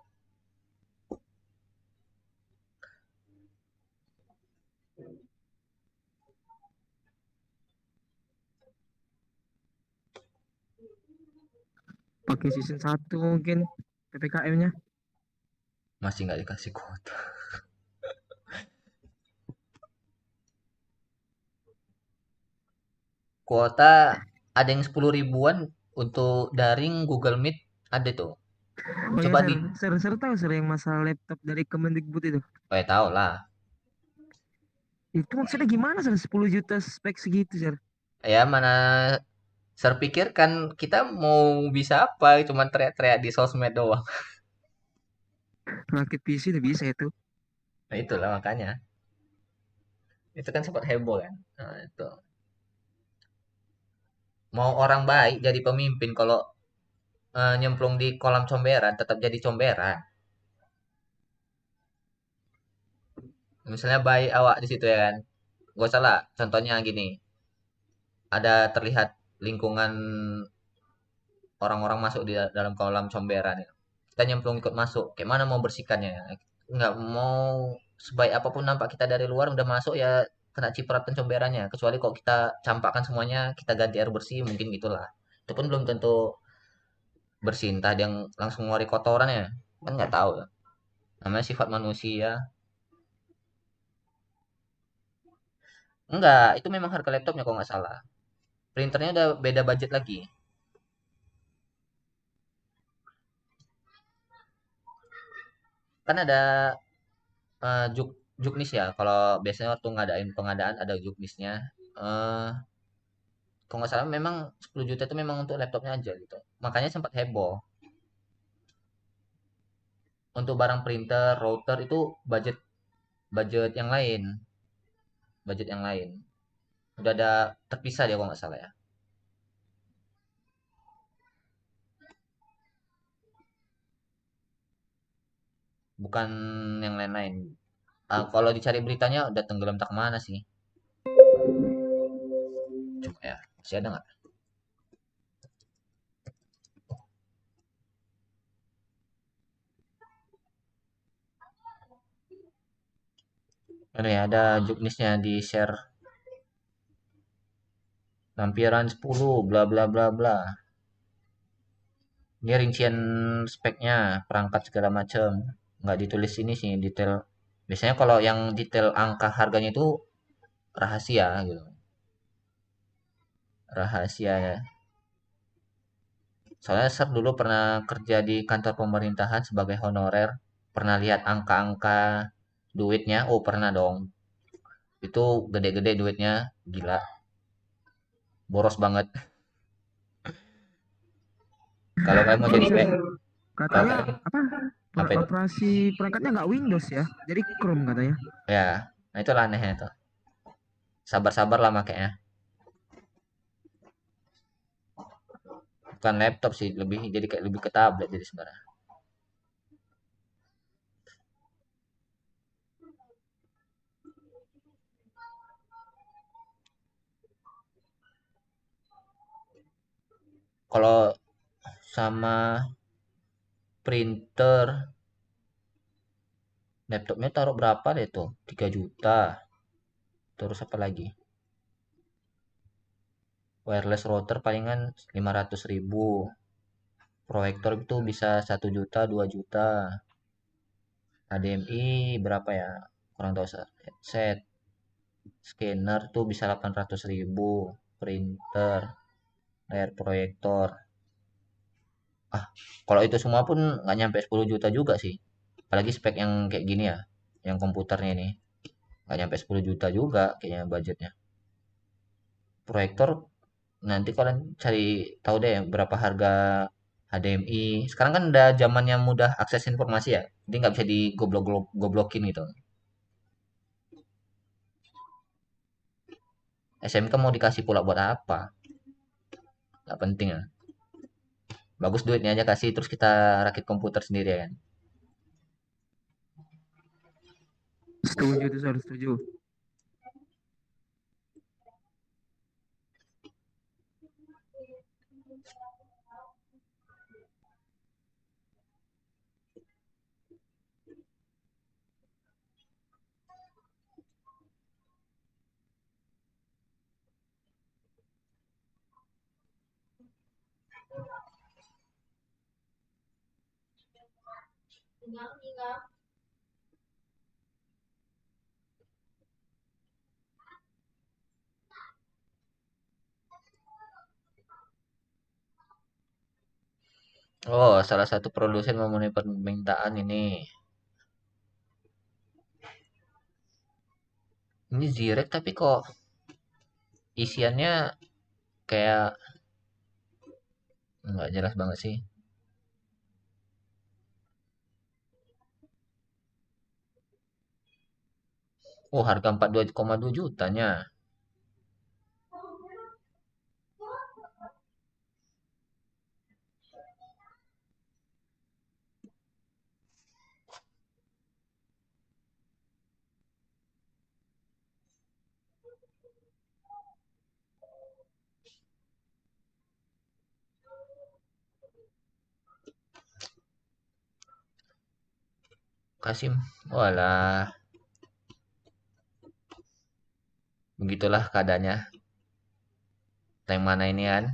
Pakai season 1 mungkin PPKM-nya. Masih nggak dikasih kuota. Kuota ada yang 10 ribuan untuk daring Google Meet ada tuh. Oh ya, Coba di, Ser tahu Ser yang masalah laptop dari Kemendikbud itu. tahu lah. Itu maksudnya gimana Ser? 10 juta spek segitu Ser? Ya mana saya pikir kan kita mau bisa apa, cuman teriak-teriak di sosmed doang. Rakit PC udah bisa itu. Nah itulah makanya. Itu kan sempat heboh kan. Nah, itu. Mau orang baik jadi pemimpin kalau nyemplung di kolam comberan tetap jadi comberan. Misalnya baik awak di situ ya kan. Gak salah. Contohnya gini. Ada terlihat lingkungan orang-orang masuk di dalam kolam comberan ya. Kita nyemplung ikut masuk. Kayak mana mau bersihkannya? Nggak mau sebaik apapun nampak kita dari luar udah masuk ya kena cipratan comberannya. Kecuali kalau kita campakkan semuanya, kita ganti air bersih mungkin gitulah. Itu pun belum tentu bersih. Entah dia yang langsung ngeluarin kotoran ya. Kan nggak tahu ya. Namanya sifat manusia. Enggak, itu memang harga laptopnya kalau nggak salah. Printernya udah beda budget lagi. Kan ada juk juknis ya. Kalau biasanya waktu ngadain pengadaan ada juknisnya. Eh kalau nggak salah memang 10 juta itu memang untuk laptopnya aja gitu. Makanya sempat heboh. Untuk barang printer, router itu budget budget yang lain, budget yang lain. Udah ada terpisah dia kalau nggak salah ya. Bukan yang lain-lain. Kalau dicari beritanya udah tenggelam tak kemana sih. Cuma ya, masih ada nggak? Ada ya, ada juknisnya di share lampiran 10 bla bla bla bla. Ini rincian speknya, perangkat segala macam. Nggak ditulis ini sih detail. Biasanya kalau yang detail angka harganya itu rahasia gitu. Rahasia ya. Soalnya Sep dulu pernah kerja di kantor pemerintahan sebagai honorer. Pernah lihat angka-angka duitnya? Oh pernah dong. Itu gede-gede duitnya. Gila. Boros banget. Kalau kalian mau Soalnya jadi Ser, kalau katanya kalian, apa? apa itu? Operasi perangkatnya nggak Windows ya, jadi Chrome katanya. Ya, nah itu anehnya itu. Sabar-sabar lah makanya. Bukan laptop sih, lebih jadi kayak lebih ke tablet jadi sebenarnya. Kalau sama printer, laptopnya taruh berapa deh tuh? 3 juta. Terus apa lagi? Wireless router palingan 500.000. Proyektor itu bisa 1 juta, 2 juta. HDMI berapa ya? Kurang tahu headset. Scanner tuh bisa 800.000. Printer, layar proyektor. Ah, kalau itu semua pun nggak nyampe 10 juta juga sih. Apalagi spek yang kayak gini ya, yang komputernya ini. Nggak nyampe 10 juta juga kayaknya budgetnya. Proyektor nanti kalian cari tahu deh berapa harga HDMI. Sekarang kan udah zamannya mudah akses informasi ya. Jadi nggak bisa digoblokin gitu. SMK mau dikasih pula buat apa? Nggak penting ya. Bagus duitnya aja kasih terus kita rakit komputer sendiri ya kan. Setuju tuh, harus setuju. Oh, salah satu produsen memenuhi permintaan ini. Ini Zirek tapi kok isiannya kayak nggak jelas banget sih. Oh, harga 42,2 jutanya. Kasim, walah, begitulah keadaannya. Tank mana ini kan?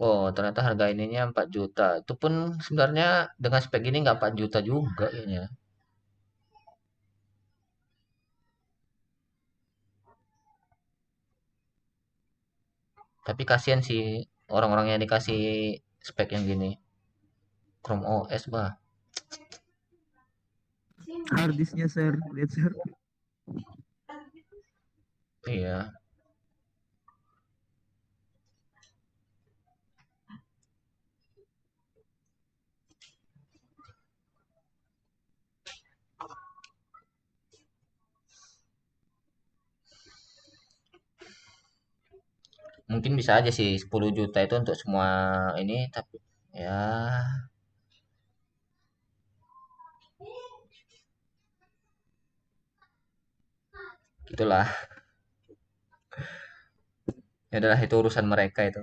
Oh, ternyata harga ininya 4 juta. Itu pun sebenarnya dengan spek ini nggak 4 juta juga kayaknya. Tapi kasihan sih orang-orang yang dikasih spek yang gini. Chrome OS bah. Harddisknya, sir. Lihat, sir. Iya, mungkin bisa aja sih 10 juta itu untuk semua ini tapi ya gitulah. Ya adalah itu urusan mereka itu.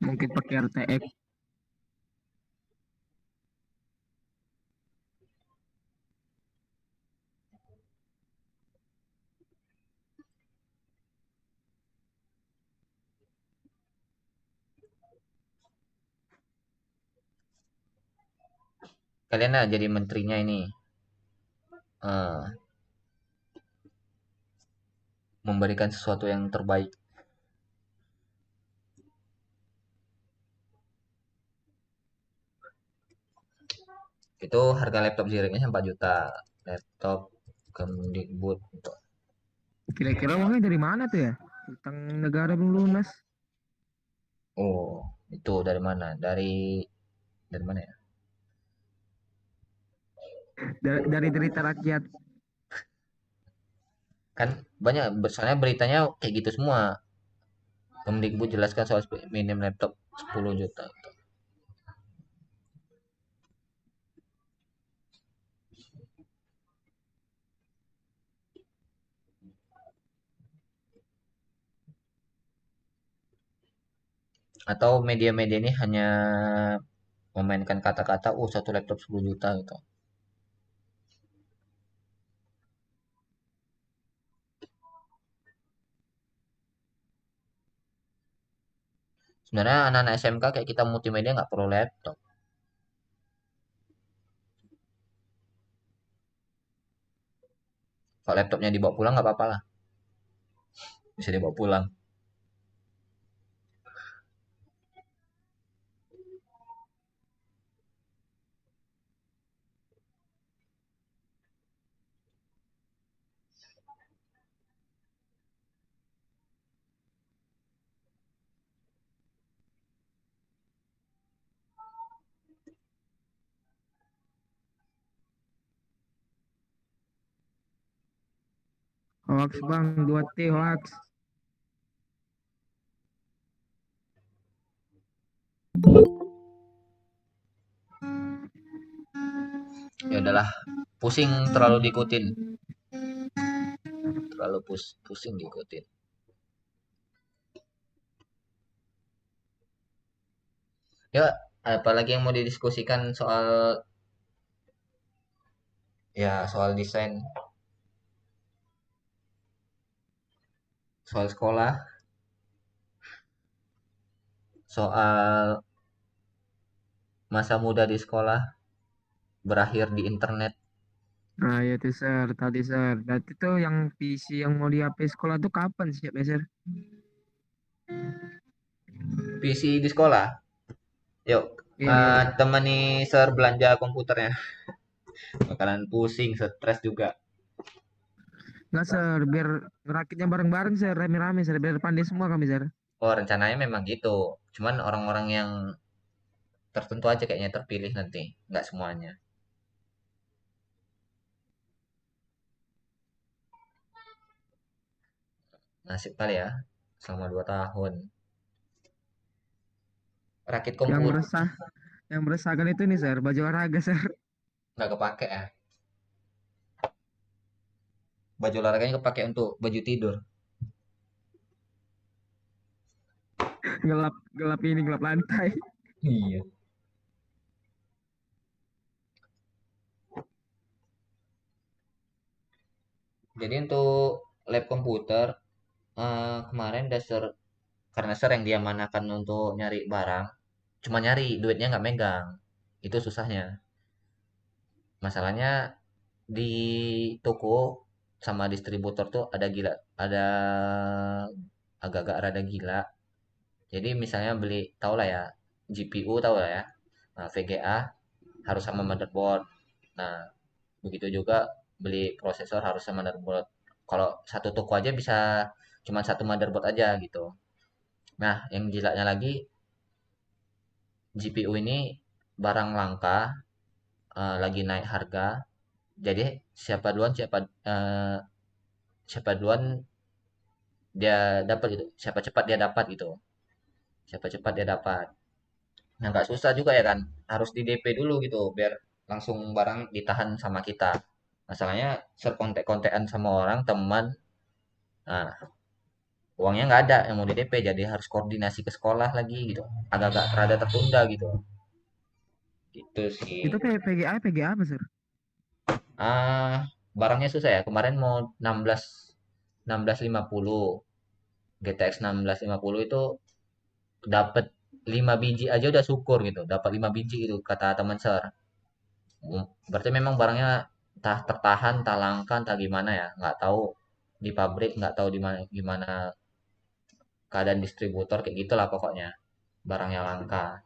Mungkin pakai RTX. Kalian lah jadi menterinya ini eh, memberikan sesuatu yang terbaik. Itu harga laptop Ziriknya 4 juta. Laptop Kemdikbud itu. Kira-kira uangnya dari mana tuh ya? Utang negara belum lunas. Oh, itu dari mana? Dari mana ya? Dari derita rakyat. Kan banyak soalnya beritanya kayak gitu semua. Kemdikbud jelaskan soal minim laptop 10 juta. Atau media-media ini hanya memainkan kata-kata, satu laptop 10 juta gitu. Sebenarnya anak-anak SMK kayak kita multimedia nggak perlu laptop. Kalau laptopnya dibawa pulang nggak apa-apa lah, bisa dibawa pulang. Hoax bang, 2T hoax. Ya udahlah, pusing terlalu diikutin, terlalu pusing diikutin. Ya, apalagi yang mau didiskusikan soal desain, soal sekolah, soal masa muda di sekolah berakhir di internet. Nah ya tuh Sir, tadi Sir. Berarti tuh yang PC yang mau di HP sekolah tuh kapan siap ya Sir? PC di sekolah. Yuk, Iya iya. temani Sir belanja komputernya. Bakalan pusing, stres juga. Nggak Sir, biar rakitnya bareng-bareng Sir, rame-rame Sir, biar pandai semua kami Sir. Oh, rencananya memang gitu. Cuman orang-orang yang tertentu aja kayaknya terpilih nanti, nggak semuanya. Nasib kali ya, selama 2 tahun. Rakit Yang komputer meresah, yang meresahkan itu nih Sir, baju olahraga Sir. nggak kepake ya. Baju olahraganya kepake untuk baju tidur. Gelap, gelap ini, gelap lantai. Iya. Jadi untuk lab komputer, kemarin dasar karena sering dia manakan untuk nyari barang, cuma nyari, duitnya nggak megang. Itu susahnya. Masalahnya di toko sama distributor tuh ada gila, ada agak-agak rada gila. Jadi misalnya beli, tau lah ya, GPU tau lah ya, nah, VGA harus sama motherboard. Nah, begitu juga beli prosesor harus sama motherboard. Kalau satu toko aja bisa cuma satu motherboard aja gitu. Nah, yang gilanya lagi GPU ini barang langka, lagi naik harga. Jadi siapa duluan dia dapat gitu. Siapa cepat dia dapat gitu. Siapa cepat dia dapat. Nah, nggak susah juga ya kan. Harus di DP dulu gitu biar langsung barang ditahan sama kita. Masalahnya serkontek-kontekan sama orang, teman. Nah, uangnya nggak ada yang mau di DP jadi harus koordinasi ke sekolah lagi gitu. Agak-agak rada tertunda gitu. Gitu sih. Itu kayak PGA, PGA apa Sir? Ah, barangnya susah ya. Kemarin mau 1650 GTX 1650 itu dapat 5 biji aja udah syukur gitu. Dapat 5 biji gitu kata teman Sir. Berarti memang barangnya entah tertahan, entah langka, entah gimana ya. Nggak tahu di pabrik, nggak tahu di mana gimana keadaan distributor kayak gitulah pokoknya. Barangnya langka.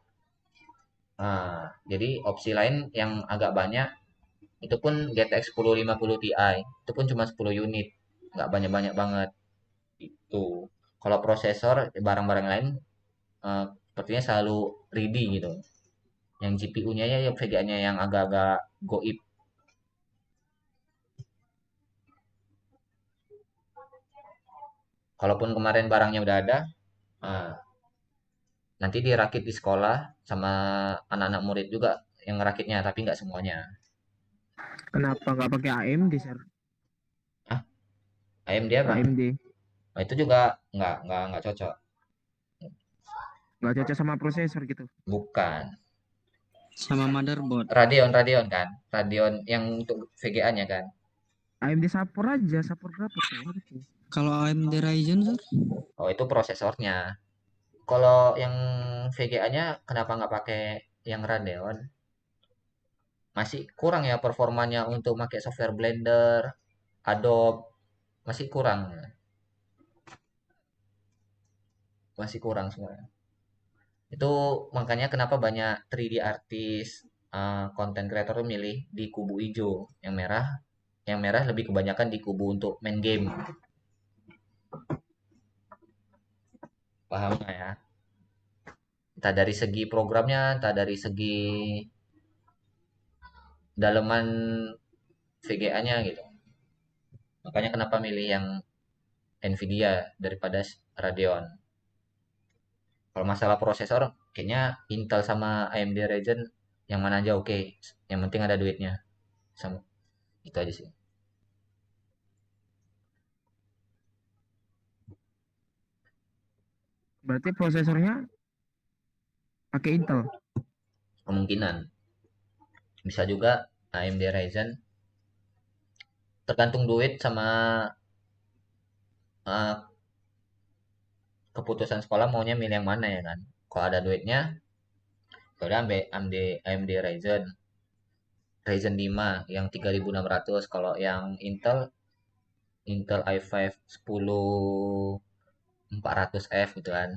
Nah, jadi opsi lain yang agak banyak itu pun GTX 1050 Ti. Itu pun cuma 10 unit. Nggak banyak-banyak banget. Itu. Kalau prosesor, barang-barang lain sepertinya selalu ready gitu. Yang GPU-nya ya VGA-nya yang agak-agak goib. Kalaupun kemarin barangnya udah ada, ah, nanti dirakit di sekolah sama anak-anak murid juga yang ngerakitnya, tapi nggak semuanya. Kenapa nggak pakai AMD Sir? Ah, AMD apa? AMD. Nah, itu juga nggak cocok. Nggak cocok sama prosesor gitu. Bukan. Sama motherboard. Radeon kan. Radeon yang untuk VGA-nya kan. AMD Sapor aja, Sapor berapa tuh harusnya? Kalau AMD Ryzen, Sir? Oh, itu prosesornya. Kalau yang VGA-nya kenapa nggak pakai yang Radeon? Masih kurang ya performanya untuk pakai software Blender, Adobe, masih kurang. Masih kurang semua. Itu makanya kenapa banyak 3D artist, content creator tuh milih di kubu hijau, yang merah lebih kebanyakan di kubu untuk main game. Paham nggak ya? Entah dari segi programnya, entah dari segi daleman VGA-nya gitu. Makanya kenapa milih yang Nvidia daripada Radeon. Kalau masalah prosesor, kayaknya Intel sama AMD Ryzen yang mana aja oke. Yang penting ada duitnya. Sama itu aja sih. Berarti prosesornya pakai Intel. Kemungkinan bisa juga AMD Ryzen, tergantung duit sama eh, keputusan sekolah maunya milih yang mana ya kan. Kalau ada duitnya, ya udah ambil AMD Ryzen. Ryzen 5 yang 3600. Kalau yang Intel i5 10400F gitu kan.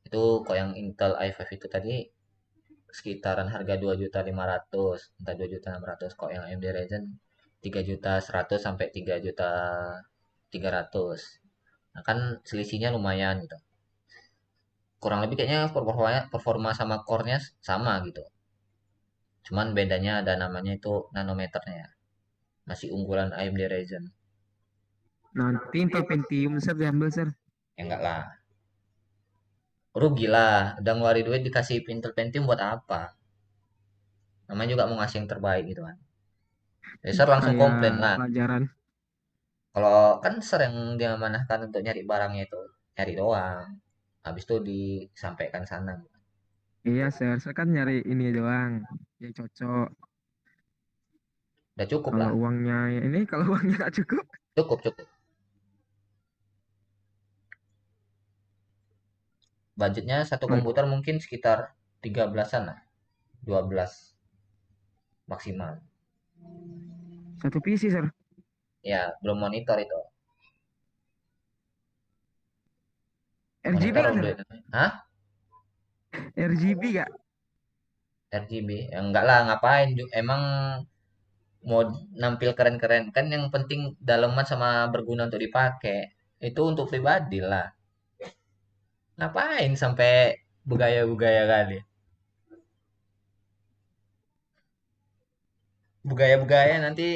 Itu kok yang Intel i5 itu tadi sekitaran harga 2.500.000, entah 2.600.000. Kok yang AMD Ryzen 3.100.000 sampai 3.300.000. Nah, kan selisihnya lumayan gitu. Kurang lebih kayaknya performa sama core-nya sama gitu. Cuman bedanya ada namanya itu nanometernya. Masih unggulan AMD Ryzen. Nanti Intel Pentium Sir diambil Sir. Ya enggak lah. Rugi lah. Udah ngeluarin duit dikasih Intel Pentium buat apa? Namanya juga mau ngasih yang terbaik gitu kan. Razer langsung Kayak komplain lah. pelajaran. Kalau kan sering dia manahkan untuk nyari barangnya itu. Nyari doang. Habis itu disampaikan sana. Iya Sir, saya kan nyari ini doang. Ya cocok. Udah cukup Kalau lah. uangnya ini, kalau uangnya nggak cukup. Cukup, cukup. Budgetnya satu Oh, komputer mungkin sekitar 13-an lah. 12 maksimal. satu PC Sir. Ya, belum monitor itu. RGB Monitor nggak Sir? udah. Hah? RGB nggak? RGB? Ya, enggak lah, ngapain? Emang mau nampil keren-keren kan yang penting daleman sama berguna untuk dipakai. Itu untuk pribadi lah. Ngapain sampai bergaya-bergaya kali? Bergaya-bergaya nanti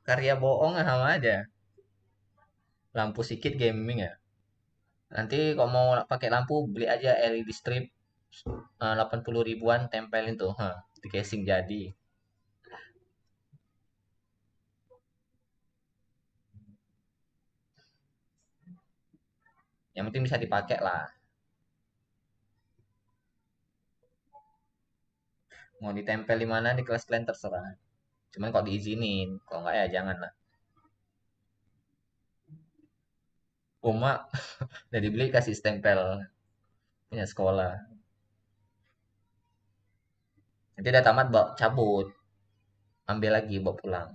karya bohong sama aja. Lampu sedikit gaming ya. Nanti kalau mau pakai lampu beli aja LED strip 80 ribuan tempelin tuh, di casing jadi. Yang penting bisa dipakai lah. Mau ditempel di mana di kelas kalian terserah. Cuman kalau diizinin, kalau nggak ya jangan lah. Uma udah dibeli kasih stempel punya sekolah. Nanti udah tamat bawa cabut, ambil lagi bawa pulang.